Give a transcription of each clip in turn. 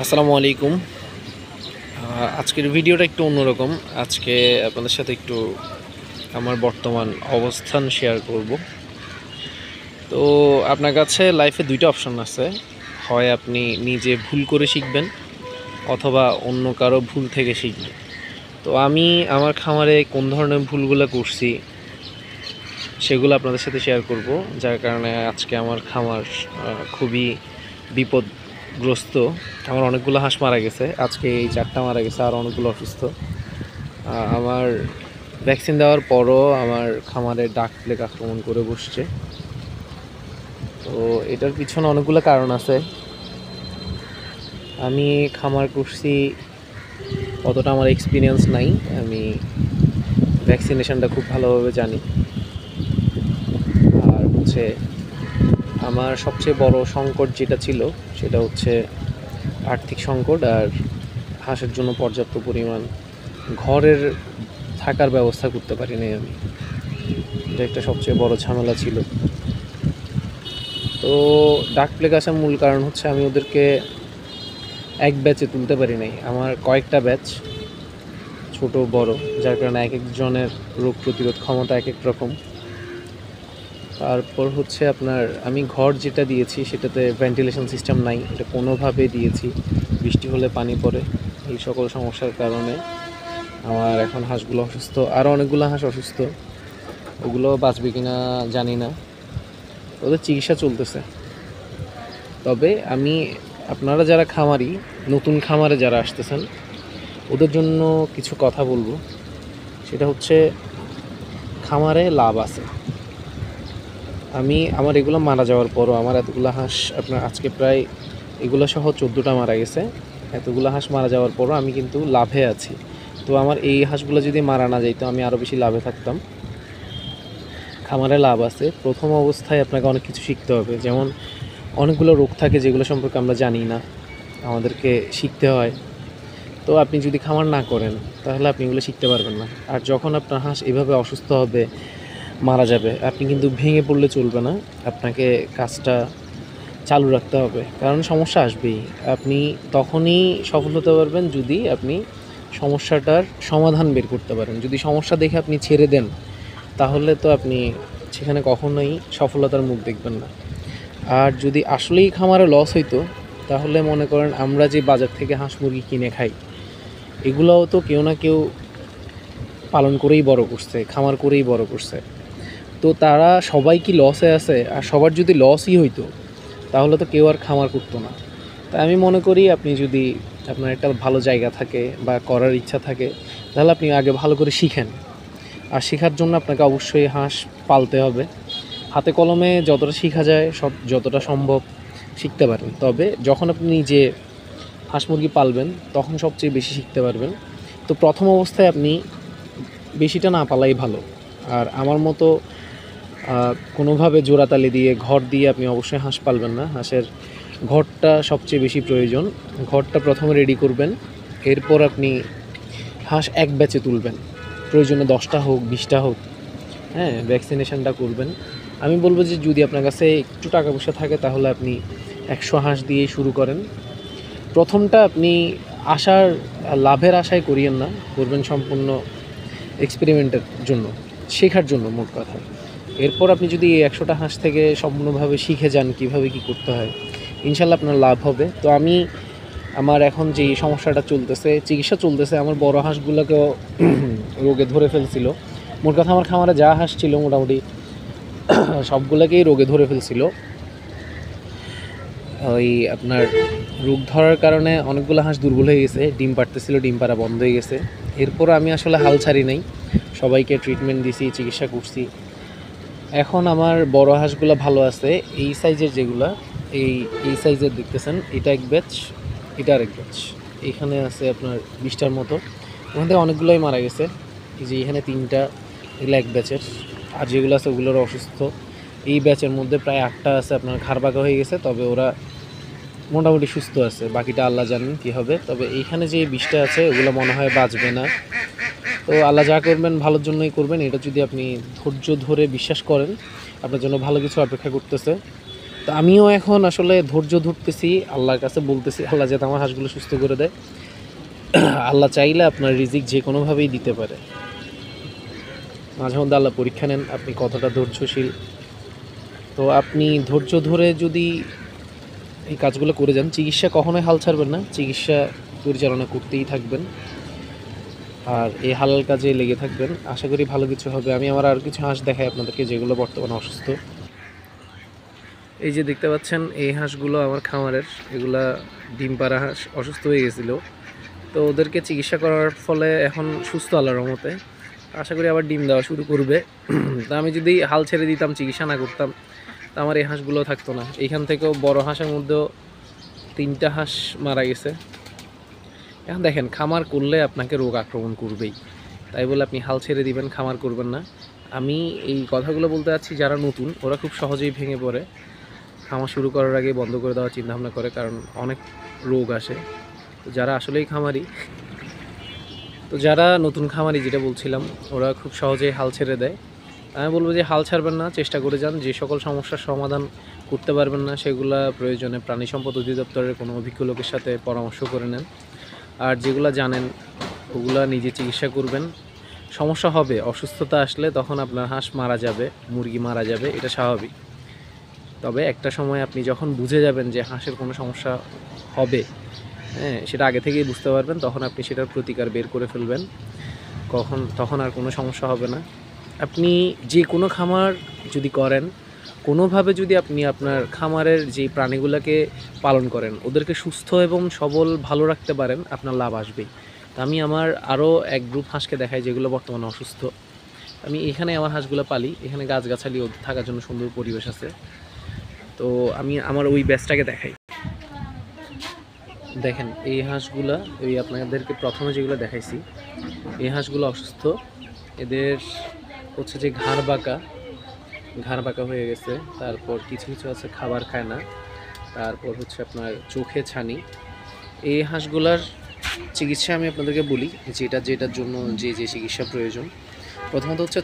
আসসালামু আলাইকুম। আজকের ভিডিওটা একটু অন্যরকম। আজকে আপনাদের সাথে একটু আমার বর্তমান অবস্থান শেয়ার করব। তো আপনার কাছে লাইফে দুইটা অপশন আছে, হয় আপনি নিজে ভুল করে শিখবেন অথবা অন্য কারো ভুল থেকে শিখবেন। তো আমি আমার খামারে কোন ধরনের ভুলগুলো করছি সেগুলো আপনাদের সাথে শেয়ার করব, যার কারণে আজকে আমার খামার খুবই বিপদগ্রস্ত। আমার অনেকগুলো হাঁস মারা গেছে, আজকে এই 4টা মারা গেছে, আর অনেকগুলো অসুস্থ। আমার ভ্যাকসিন দেওয়ার পরও আমার খামারে ডাক প্লেগ আক্রমণ করে বসছে। তো এটার পিছনে অনেকগুলো কারণ আছে। আমি খামার করছি, অতটা আমার এক্সপিরিয়েন্স নাই, আমি ভ্যাকসিনেশনটা খুব ভালোভাবে জানি। আর হচ্ছে আমার সবচেয়ে বড় সংকট যেটা ছিল সেটা হচ্ছে আর্থিক সংকট, আর হাঁসের জন্য পর্যাপ্ত পরিমাণ ঘরের থাকার ব্যবস্থা করতে পারিনি আমি। এটা একটা সবচেয়ে বড় ঝামেলা ছিল। তো ডাক প্লেগ আসার মূল কারণ হচ্ছে আমি ওদেরকে এক ব্যাচে তুলতে পারি নাই। আমার কয়েকটা ব্যাচ, ছোট বড়, যার কারণে এক একজনের রোগ প্রতিরোধ ক্ষমতা এক এক রকম। তারপর হচ্ছে আপনার আমি ঘর যেটা দিয়েছি সেটাতে ভেন্টিলেশন সিস্টেম নাই, এটা কোনোভাবে দিয়েছি, বৃষ্টি হলে পানি পড়ে। এই সকল সমস্যার কারণে আমার এখন হাঁসগুলো অসুস্থ, আরও অনেকগুলো হাঁস অসুস্থ, ওগুলো বাঁচবে কিনা জানি না। ওদের চিকিৎসা চলতেছে। তবে আমি, আপনারা যারা খামারি, নতুন খামারে যারা আসতেছেন, ওদের জন্য কিছু কথা বলবো। সেটা হচ্ছে খামারে লাভ আছে। আমার এগুলো মারা যাওয়ার পরও আমার এতগুলো হাঁস, আপনার আজকে প্রায় এগুলো সহ 14টা মারা গেছে। এতগুলো হাঁস মারা যাওয়ার পরও আমি কিন্তু লাভে আছি। তো আমার এই হাঁসগুলো যদি মারা না যাইতো আমি আরও বেশি লাভে থাকতাম। খামারে লাভ আছে। প্রথম অবস্থায় আপনাকে অনেক কিছু শিখতে হবে, যেমন অনেকগুলো রোগ থাকে যেগুলো সম্পর্কে আমরা জানি না, আমাদেরকে শিখতে হয়। তো আপনি যদি খামার না করেন তাহলে আপনি এগুলো শিখতে পারবেন না। আর যখন আপনার হাঁস এভাবে অসুস্থ হবে, মারা যাবে, আপনি কিন্তু ভেঙে পড়লে চলবে না, আপনাকে কাজটা চালু রাখতে হবে, কারণ সমস্যা আসবেই। আপনি তখনই সফল হতে পারবেন যদি আপনি সমস্যাটার সমাধান বের করতে পারেন। যদি সমস্যা দেখে আপনি ছেড়ে দেন তাহলে তো আপনি সেখানে কখনোই সফলতার মুখ দেখবেন না। আর যদি আসলেই খামারে লস হইতো তাহলে মনে করেন আমরা যে বাজার থেকে হাঁস মুরগি কিনে খাই, এগুলোও তো কেউ না কেউ পালন করেই বড় করছে, খামার করেই বড় করছে। তো তারা সবাই কি লসে আছে? আর সবার যদি লসই হইতো তাহলে তো কেউ আর খামার করতো না। তাই আমি মনে করি আপনি যদি আপনার একটা ভালো জায়গা থাকে বা করার ইচ্ছা থাকে, তাহলে আপনি আগে ভালো করে শিখেন। আর শেখার জন্য আপনাকে অবশ্যই হাঁস পালতে হবে। হাতে কলমে যতটা শেখা যায়, যতটা সম্ভব শিখতে পারেন। তবে যখন আপনি নিজে হাঁস মুরগি পালবেন তখন সবচেয়ে বেশি শিখতে পারবেন। তো প্রথম অবস্থায় আপনি বেশিটা না পালাই ভালো। আর আমার মতো কোনোভাবে জোড়াতালি দিয়ে ঘর দিয়ে আপনি অবশ্যই হাঁস পালবেন না। হাঁসের ঘরটা সবচেয়ে বেশি প্রয়োজন। ঘরটা প্রথমে রেডি করবেন, এরপর আপনি হাঁস এক ব্যাচে তুলবেন, প্রয়োজনে 10টা হোক 20টা হোক। হ্যাঁ, ভ্যাকসিনেশনটা করবেন। আমি বলবো যে যদি আপনার কাছে একটু টাকা পয়সা থাকে তাহলে আপনি 100 হাঁস দিয়েই শুরু করেন। প্রথমটা আপনি লাভের আশায় করিয়েন না, করবেন সম্পূর্ণ এক্সপেরিমেন্টের জন্য, শেখার জন্য মোট কথা। এরপর আপনি যদি এই 100টা হাঁস থেকে সম্পূর্ণভাবে শিখে যান কীভাবে কী করতে হয়, ইনশাল্লাহ আপনার লাভ হবে। তো আমার এখন যে সমস্যাটা চলতেছে, চিকিৎসা চলতেছে, আমার বড় হাঁসগুলোকেও রোগে ধরে ফেলছিল। মোট কথা আমার খামারে যা হাঁস ছিল মোটামুটি সবগুলোকেই রোগে ধরে ফেলছিল। ওই আপনার রোগ ধরার কারণে অনেকগুলো হাঁস দুর্বল হয়ে গেছে, ডিম পাড়তেছিল, ডিম পাড়া বন্ধ হয়ে গেছে। এরপর আমি আসলে হাল ছাড়ি নাই, সবাইকে ট্রিটমেন্ট দিছি, চিকিৎসা করছি। এখন আমার বড় হাঁসগুলো ভালো আছে। এই সাইজের যেগুলা, এই সাইজের দেখতেছেন, এটা এক ব্যাচ, এটা আরেক ব্যাচ। এখানে আছে আপনার 20টার মতো, ওখান থেকে অনেকগুলোই মারা গেছে। এই যে এখানে 3টা, এগুলো এক ব্যাচের। আর যেগুলো আছে ওগুলোর অসুস্থ। এই ব্যাচের মধ্যে প্রায় 8টা আছে আপনার ঘাড় বাঁকা হয়ে গেছে, তবে ওরা মোটামুটি সুস্থ আছে, বাকিটা আল্লাহ জানেন কী হবে। তবে এইখানে যে 20টা আছে ওগুলো মনে হয় বাঁচবে না। তো আল্লাহ যা করবেন ভালোর জন্যই করবেন, এটা যদি আপনি ধৈর্য ধরে বিশ্বাস করেন আপনার জন্য ভালো কিছু অপেক্ষা করতেছে। তো আমিও এখন আসলে ধৈর্য ধরতেছি, আল্লাহর কাছে বলতেছি আল্লাহ যাতে আমার হাঁসগুলো সুস্থ করে দেয়। আল্লাহ চাইলে আপনার রিজিক যে কোনোভাবেই দিতে পারে। মাঝে মধ্যে আল্লাহ পরীক্ষা নেন আপনি কতটা ধৈর্যশীল। তো আপনি ধৈর্য ধরে যদি এই কাজগুলো করে যান, চিকিৎসা কখনোই হাল ছাড়বেন না, চিকিৎসা পরিচালনা করতেই থাকবেন আর এই হালাল কাজে লেগে থাকবেন। আশা করি ভালো কিছু হবে। আমি আমার আর কিছু হাঁস দেখাই আপনাদেরকে যেগুলো বর্তমানে অসুস্থ। এই যে দেখতে পাচ্ছেন এই হাঁসগুলো আমার খামারের, এগুলা ডিম পাড়া হাঁস, অসুস্থ হয়ে গেছিলো। তো ওদেরকে চিকিৎসা করার ফলে এখন সুস্থ আল্লাহর রহমতে। আশা করি আবার ডিম দেওয়া শুরু করবে। তা আমি যদি হাল ছেড়ে দিতাম, চিকিৎসা না করতাম, তা আমার এই হাঁসগুলো থাকতো না। এইখান থেকেও বড় হাঁসের মধ্যেও 3টা হাঁস মারা গেছে। এখন দেখেন, খামার করলে আপনাকে রোগ আক্রমণ করবেই, তাই বলে আপনি হাল ছেড়ে দিবেন, খামার করবেন না। আমি এই কথাগুলো বলতে চাচ্ছি, যারা নতুন ওরা খুব সহজেই ভেঙে পড়ে, খামার শুরু করার আগে বন্ধ করে দেওয়ার চিন্তাভাবনা করে, কারণ অনেক রোগ আসে। তো যারা আসলেই খামারি, তো যারা নতুন খামারি যেটা বলছিলাম, ওরা খুব সহজেই হাল ছেড়ে দেয়। আমি বলবো যে হাল ছাড়বেন না, চেষ্টা করে যান। যে সকল সমস্যার সমাধান করতে পারবেন না সেগুলা প্রয়োজনে প্রাণী সম্পদ অধিদপ্তরের কোনো অভিজ্ঞ লোকের সাথে পরামর্শ করে নেন। আর যেগুলা জানেন ওগুলা নিজে চিকিৎসা করবেন। সমস্যা হবে, অসুস্থতা আসলে তখন আপনার হাঁস মারা যাবে, মুরগি মারা যাবে, এটা স্বাভাবিক। তবে একটা সময় আপনি যখন বুঝে যাবেন যে হাঁসের কোনো সমস্যা হবে, হ্যাঁ, সেটা আগে থেকেই বুঝতে পারবেন, তখন আপনি সেটার প্রতিকার বের করে ফেলবেন। তখন আর কোনো সমস্যা হবে না। আপনি যে কোনো খামার যদি করেন, কোনোভাবে যদি আপনি আপনার খামারের যে প্রাণীগুলোকে পালন করেন, ওদেরকে সুস্থ এবং সবল ভালো রাখতে পারেন, আপনার লাভ আসবেই। তা আমি আমার আরও এক গ্রুপ হাঁসকে দেখাই যেগুলো বর্তমানে অসুস্থ। আমি এখানে আমার হাঁসগুলো পালি, এখানে গাছগাছালি ওদের থাকার জন্য সুন্দর পরিবেশ আছে। তো আমি আমার ওই ব্যাচটাকে দেখাই। দেখেন এই হাঁসগুলা, এই আপনাদেরকে প্রথমে যেগুলো দেখাইছি, এই হাঁসগুলো অসুস্থ। এদের হচ্ছে যে ঘাড় বাঁকা হয়ে গেছে, তারপর কিছু কিছু আছে খাবার খায় না, তারপর হচ্ছে আপনার চোখে ছানি। এই হাঁসগুলার চিকিৎসা আমি আপনাদেরকে বলি, যেটার জন্য যে চিকিৎসা প্রয়োজন। প্রথমত হচ্ছে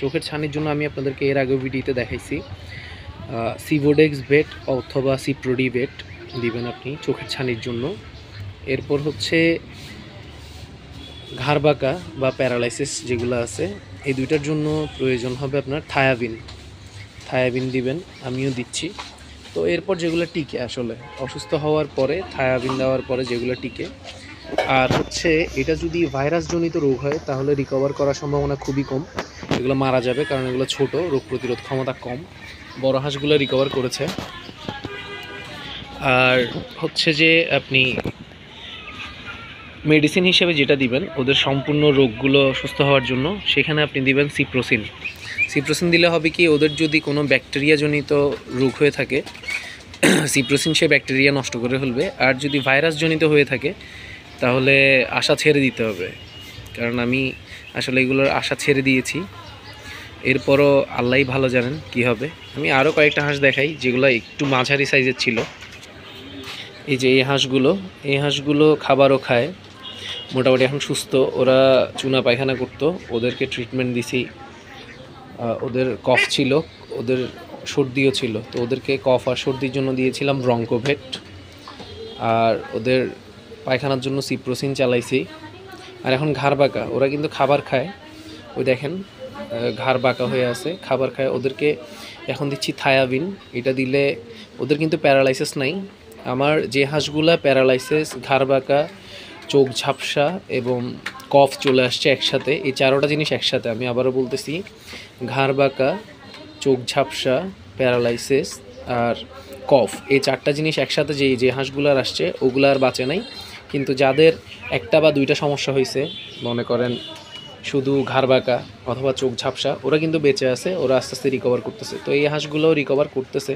চোখের ছানির জন্য আমি আপনাদেরকে এর আগেও ভিডিওতে দেখাইছি, সিভোডেক্স বেট অথবা সিপ্রোডি বেট দিবেন আপনি চোখের ছানির জন্য। এরপর হচ্ছে ঘাড় বাঁকা বা প্যারালাইসিস যেগুলো আছে, এই দুইটার জন্য প্রয়োজন হবে আপনার থায়াবিন দিবেন, আমিও দিচ্ছি। তো এরপর যেগুলো টিকে, আসলে অসুস্থ হওয়ার পরে থায়াবিন দেওয়ার পরে যেগুলো টিকে। আর হচ্ছে এটা যদি ভাইরাসজনিত রোগ হয় তাহলে রিকভার করার সম্ভাবনা খুবই কম, এগুলো মারা যাবে, কারণ এগুলো ছোট, রোগ প্রতিরোধ ক্ষমতা কম। বড় হাঁসগুলো রিকভার করেছে। আর হচ্ছে যে আপনি মেডিসিন হিসেবে যেটা দিবেন ওদের সম্পূর্ণ রোগগুলো সুস্থ হওয়ার জন্য, সেখানে আপনি দিবেন সিপ্রোসিন দিলে হবে কি, ওদের যদি কোনো ব্যাকটেরিয়াজনিত রোগ হয়ে থাকে, সিপ্রোসিন সে ব্যাকটেরিয়া নষ্ট করে ফেলবে। আর যদি ভাইরাসজনিত হয়ে থাকে তাহলে আশা ছেড়ে দিতে হবে, কারণ আমি আসলে এগুলোর আশা ছেড়ে দিয়েছি। এরপরও আল্লাহই ভালো জানেন কি হবে। আমি আরও কয়েকটা হাঁস দেখাই যেগুলো একটু মাঝারি সাইজের ছিল। এই যে এই হাঁসগুলো খাবারও খায়, মোটামুটি এখন সুস্থ। ওরা চুনা পায়খানা করতো, ওদেরকে ট্রিটমেন্ট দিছি। ওদের কফ ছিল, ওদের সর্দিও ছিল, তো ওদেরকে কফ আর সর্দির জন্য দিয়েছিলাম ব্রঙ্কোভেট। আর ওদের পায়খানার জন্য সিপ্রোসিন চালাইছি। আর এখন ঘাড় বাঁকা, ওরা কিন্তু খাবার খায়, ওই দেখেন ঘাড় বাঁকা হয়ে আছে, খাবার খায়। ওদেরকে এখন দিচ্ছি থায়াবিন। এটা দিলে ওদের কিন্তু প্যারালাইসিস নাই। আমার যে হাঁসগুলা প্যারালাইসিস, ঘাড় বাঁকা, চোখ ঝাপসা এবং কফ চলে আসছে একসাথে, এই 4টা জিনিস একসাথে, আমি আবারও বলতেছি, ঘাড় বাঁকা, চোখ ঝাপসা, প্যারালাইসিস আর কফ, এই 4টা জিনিস একসাথে যে হাঁসগুলার আসছে ওগুলো আর বাঁচে নাই। কিন্তু যাদের একটা বা দুইটা সমস্যা হয়েছে, মনে করেন শুধু ঘাড় বাঁকা অথবা চোখ ঝাপসা, ওরা কিন্তু বেঁচে আছে, ওরা আস্তে আস্তে রিকভার করতেছে। তো এই হাঁসগুলোও রিকভার করতেছে,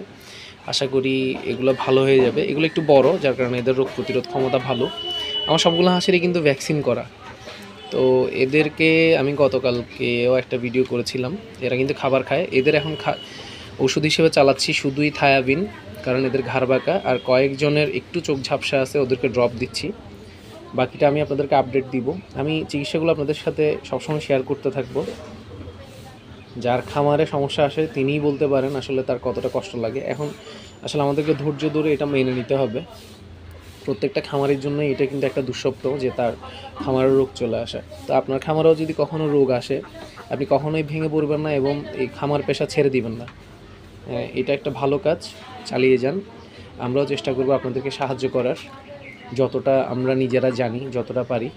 আশা করি এগুলো ভালো হয়ে যাবে। এগুলো একটু বড়, যার কারণে এদের রোগ প্রতিরোধ ক্ষমতা ভালো। আমার সবগুলো হাঁসেরই কিন্তু ভ্যাকসিন করা। তো এদেরকে আমি গতকালকেও একটা ভিডিও করেছিলাম, এরা কিন্তু খাবার খায়। এদের এখন ওষুধ হিসেবে চালাচ্ছি শুধুই থায়াবিন, কারণ এদের ঘাড় বাঁকা। আর কয়েকজনের একটু চোখ ঝাপসা আছে, ওদেরকে ড্রপ দিচ্ছি। বাকিটা আমি আপনাদেরকে আপডেট দিব। আমি চিকিৎসাগুলো আপনাদের সাথে সবসময় শেয়ার করতে থাকবো। যার খামারে সমস্যা আসে তিনিই বলতে পারেন আসলে তার কতটা কষ্ট লাগে। এখন আসলে আমাদেরকে ধৈর্য ধরে এটা মেনে নিতে হবে। প্রত্যেকটা খামারের জন্য এটা কিন্তু একটা দুঃস্বপ্ন যে তার খামারেও রোগ চলে আসে। তো আপনার খামারেও যদি কখনো রোগ আসে, আপনি কখনোই ভেঙে পড়বেন না এবং এই খামার পেশা ছেড়ে দিবেন না। এটা একটা ভালো কাজ, চালিয়ে যান। আমরাও চেষ্টা করব আপনাদেরকে সাহায্য করার, যতটা আমরা নিজেরা জানি, যতটা পারি।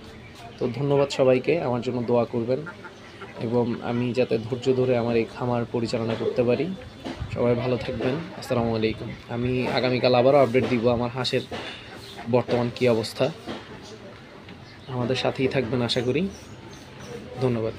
তো ধন্যবাদ সবাইকে, আমার জন্য দোয়া করবেন এবং আমি যাতে ধৈর্য ধরে আমার এই খামার পরিচালনা করতে পারি। সবাই ভালো থাকবেন। আসসালামু আলাইকুম। আমি আগামীকাল আবারও আপডেট দিব আমার হাঁসের বর্তমান কী অবস্থা। আমাদের সাথেই থাকবেন আশা করি। ধন্যবাদ।